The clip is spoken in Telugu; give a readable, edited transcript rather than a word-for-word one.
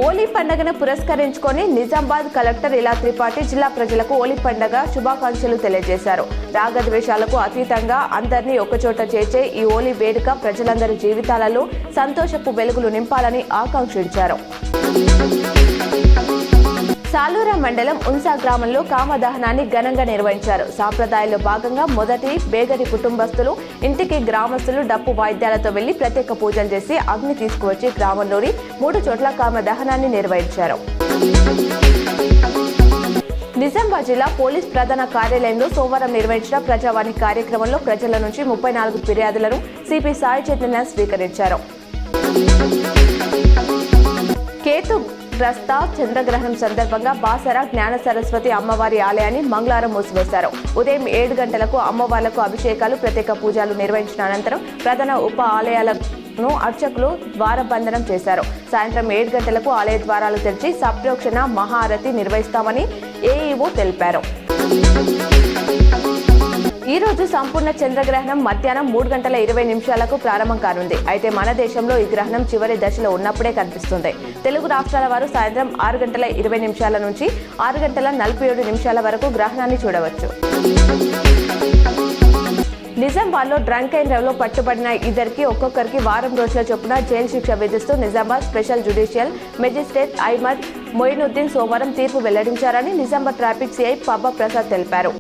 హోలీ పండుగను పురస్కరించుకొని నిజామాబాద్ కలెక్టర్ ఇలా త్రిపాఠి జిల్లా ప్రజలకు హోలీ పండుగ శుభాకాంక్షలు తెలియజేశారు. రాగద్వేషాలకు అతీతంగా అందరినీ ఒకచోట చేర్చే ఈ హోలీ వేడుక ప్రజలందరి జీవితాలలో సంతోషపు వెలుగులు నింపాలని ఆకాంక్షించారు. సాలూరా మండలం ఉన్సా గ్రామంలో కామదహనాన్ని ఘనంగా నిర్వహించారు. సాంప్రదాయాల్లో భాగంగా మొదటి బేగరి కుటుంబస్తులు ఇంటికి గ్రామస్తులు డప్పు వాయిద్యాలతో వెళ్లి ప్రత్యేక పూజలు చేసి అగ్ని తీసుకువచ్చి గ్రామంలోని 3 చోట్ల కామదహనాన్ని నిర్వహించారు. నిజామాబాద్ జిల్లా పోలీస్ ప్రధాన కార్యాలయంలో సోమవారం నిర్వహించిన ప్రజావాణి కార్యక్రమంలో ప్రజల నుంచి 34 ఫిర్యాదులను సిపి సాయి చైతన్య స్వీకరించారు. కేతు గ్రస్త చంద్రగ్రహణం సందర్భంగా బాసర జ్ఞాన సరస్వతి అమ్మవారి ఆలయాన్ని మంగళవారం మూసివేశారు. ఉదయం 7 గంటలకు అమ్మవార్లకు అభిషేకాలు, ప్రత్యేక పూజలు నిర్వహించిన అనంతరం ప్రధాన ఉప ఆలయాలను అర్చకులు ద్వారబంధనం చేశారు. సాయంత్రం 7 గంటలకు ఆలయ ద్వారాలు తెరిచి సప్రోక్షణ మహారతి నిర్వహిస్తామని ఏఈఓ తెలిపారు. ఈ రోజు సంపూర్ణ చంద్రగ్రహణం మధ్యాహ్నం 3:20 ప్రారంభం కానుంది. అయితే మన దేశంలో ఈ గ్రహణం చివరి దశలో ఉన్నప్పుడే కనిపిస్తుంది. తెలుగు రాష్ట్రాల వారు సాయంత్రం 6:20 నుంచి 6:47 వరకు గ్రహణాన్ని చూడవచ్చు. నిజామాబాద్లో డ్రంక్ అండ్ డ్రైవ్ లో పట్టుబడిన ఇద్దరికి ఒక్కొక్కరికి వారం రోజుల చొప్పున జైలు శిక్ష విధిస్తూ Nizamabad special judicial magistrate Ahmed Moinuddin సోమవారం తీర్పు వెల్లడించారని నిజామాబాద్ ట్రాఫిక్ సిఐ పబ్బా ప్రసాద్ తెలిపారు.